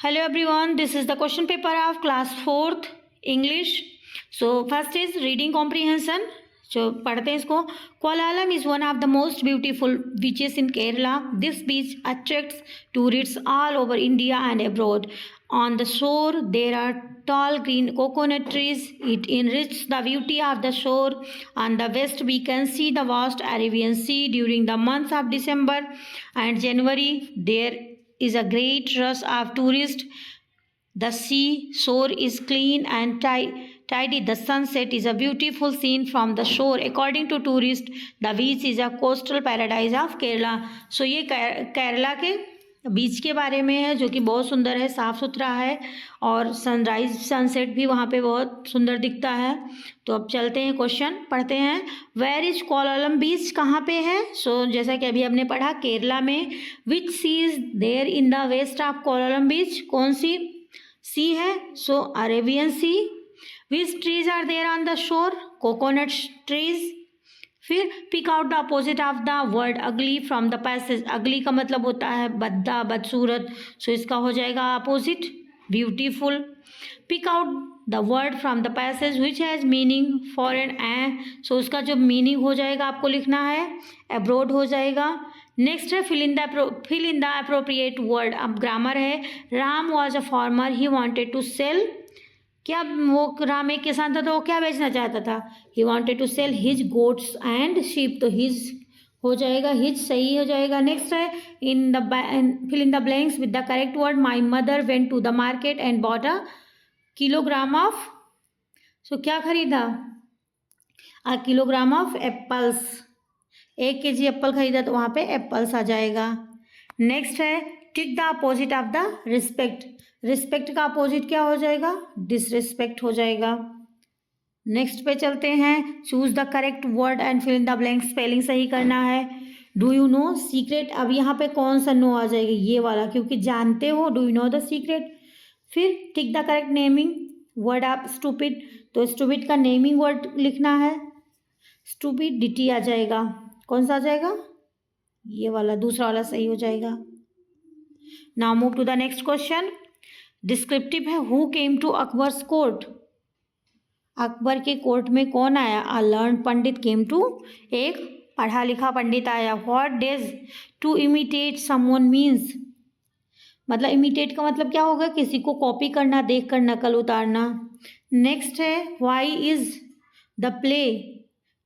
Hello everyone, this is the question paper of class 4th English. So first is reading comprehension. So पढ़ते हैं इसको. Koalalam is one of the most beautiful beaches in Kerala. This beach attracts tourists all over India and abroad. On the shore there are tall green coconut trees. It enriches the beauty of the shore. On the west we can see the vast Arabian Sea. During the months of December and January there is a great rush of tourists. The sea shore is clean and tidy. The sunset is a beautiful scene from the shore. According to tourists, the beach is a coastal paradise of Kerala. So ये केरला के बीच के बारे में है जो कि बहुत सुंदर है, साफ़ सुथरा है और सनराइज सनसेट भी वहाँ पे बहुत सुंदर दिखता है. तो अब चलते हैं, क्वेश्चन पढ़ते हैं. वेयर इज कोलालम बीच, कहाँ पे है? सो जैसा कि अभी हमने पढ़ा केरला में. Which sea is there in the west of Kollam beach, कौन सी सी है? So Arabian sea. Which trees are there on the shore? Coconut trees. फिर pick out the opposite of the word ugly from the passage. Ugly का मतलब होता है बद्दा, बदसूरत. सो इसका हो जाएगा opposite beautiful. Pick out the word from the passage which has meaning foreign a. So उसका जो मीनिंग हो जाएगा आपको लिखना है अब्रोड हो जाएगा. नेक्स्ट है fill in the appropriate word. अब ग्रामर है. Ram was a farmer, he wanted to sell. क्या वो राम एक किसान था तो वो क्या बेचना चाहता था? He wanted to sell his goats and sheep. तो हिज हो जाएगा, हिज सही हो जाएगा. नेक्स्ट है fill in the blanks with the correct word. My mother went to the market and bought a kilogram of. So क्या खरीदा? A kilogram of apples. 1 kg apple खरीदा तो वहाँ पे एप्पल्स आ जाएगा. नेक्स्ट है tick the opposite of the respect. Respect का अपोजिट क्या हो जाएगा? डिसरिस्पेक्ट हो जाएगा. नेक्स्ट पे चलते हैं. Choose the correct word and fill in the blank. Spelling सही करना है. Do you know secret. अब यहाँ पे कौन सा नो आ जाएगा? ये वाला, क्योंकि जानते हो. Do you know the secret. फिर tick the correct naming word of stupid. तो स्टूपिड का नेमिंग वर्ड लिखना है. स्टूपिडिटी आ जाएगा. कौन सा आ जाएगा? ये वाला, दूसरा वाला सही हो जाएगा. Now move to the next question. Descriptive है. Who came to Akbar's court. Akbar के कोर्ट में कौन आया? A learn pandit came to. एक पढ़ा लिखा पंडित आया. What does to imitate someone means. मतलब इमिटेट का मतलब क्या होगा? किसी को कॉपी करना, देख कर नकल उतारना. नेक्स्ट है why is the play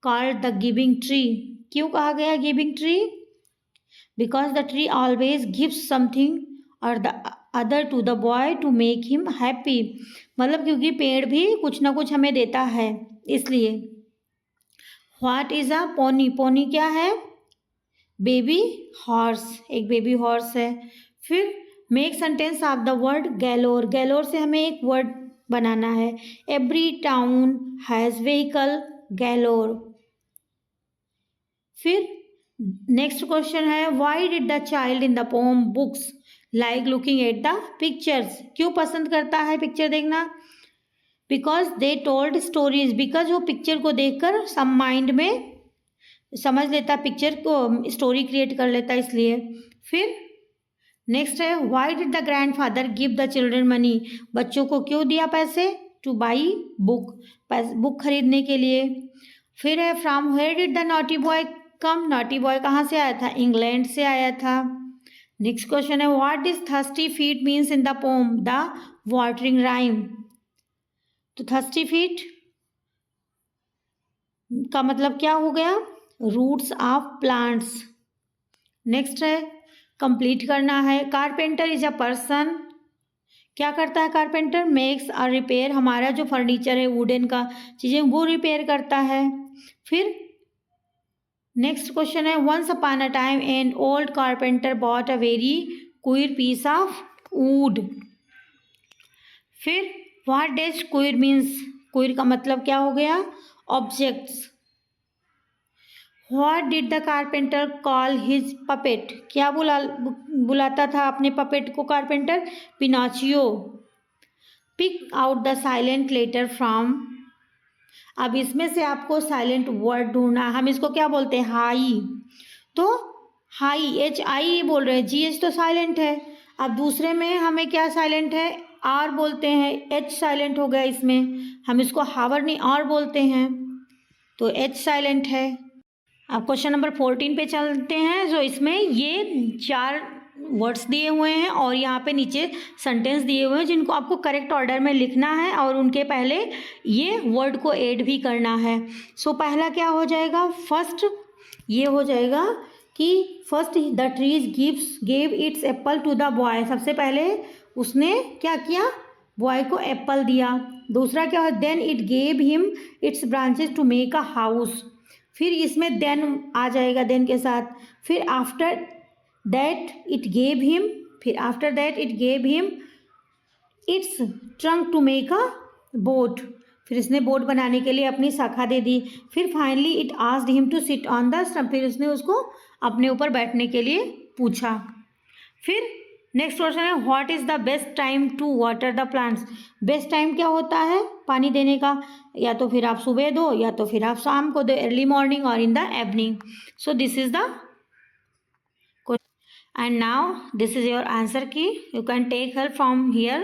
called the giving tree. क्यों कहा गया giving tree? Because the tree always gives something or the other to the boy to make him happy. मतलब क्योंकि पेड़ भी कुछ ना कुछ हमें देता है, इसलिए. What is a pony. Pony क्या है? Baby horse. एक बेबी हॉर्स है. फिर make sentence of the word galore. Galore से हमें एक वर्ड बनाना है. Every town has vehicle galore. फिर नेक्स्ट क्वेश्चन है why did the child in the poem books like looking at the pictures. क्यों पसंद करता है पिक्चर देखना? Because they told stories. बिकॉज वो पिक्चर को देखकर सब माइंड में समझ लेता, पिक्चर को स्टोरी क्रिएट कर लेता, इसलिए. फिर नेक्स्ट है why did the grandfather give the children money. बच्चों को क्यों दिया पैसे? Two by book. बुक खरीदने के लिए. फिर है from where did the naughty boy come. Naughty boy कहाँ से आया था? इंग्लैंड से आया था. नेक्स्ट क्वेश्चन है what is thirsty feet means in the poem. The watering rhyme. तो थर्स्टी फीट का मतलब क्या हो गया? Roots of plants. नेक्स्ट है कंप्लीट करना है. Carpenter is a person. क्या करता है कारपेंटर? मेक्स और रिपेयर. हमारा जो फर्नीचर है वुडन का चीज़ें वो रिपेयर करता है. फिर नेक्स्ट क्वेश्चन है once upon a time an old carpenter bought a very queer piece of wood. फिर what does queer means. Queer का मतलब क्या हो गया? Objects. What did the carpenter call his puppet. क्या बुलाता था अपने पपेट को carpenter? Pinocchio. Pick out the silent letter from. अब इसमें से आपको साइलेंट वर्ड ढूंढना. हम इसको क्या बोलते हैं? हाई. तो हाई HI बोल रहे हैं. GH तो साइलेंट है. अब दूसरे में हमें क्या साइलेंट है, आर बोलते हैं, एच साइलेंट हो गया इसमें, हम इसको हावर्नी आर बोलते हैं, तो एच साइलेंट है। अब क्वेश्चन नंबर 14 पे चलते हैं। जो इसमें ये 4 वर्ड्स दिए हुए हैं और यहाँ पे नीचे सेंटेंस दिए हुए हैं जिनको आपको करेक्ट ऑर्डर में लिखना है और उनके पहले ये वर्ड को ऐड भी करना है। सो पहला क्या हो जाएगा, फर्स्ट ये हो जाएगा कि first the trees gave its apple to the boy. सबसे पहले उसने क्या किया, बॉय को एप्पल दिया। दूसरा क्या है, then it gave him its branches to make a house. फिर इसमें देन आ जाएगा, देन के साथ। फिर after that it gave him, फिर after that it gave him its trunk to make a boat. फिर इसने बोट बनाने के लिए अपनी शाखा दे दी। फिर finally it asked him to sit on the stump, फिर उसने उसको अपने ऊपर बैठने के लिए पूछा। फिर नेक्स्ट क्वेश्चन है, what is the best time to water the plants. Best time क्या होता है पानी देने का, या तो फिर आप सुबह दो या तो फिर आप शाम को दो, अर्ली मॉर्निंग और in the evening. So this is the and now this is your answer key. You can take help from here.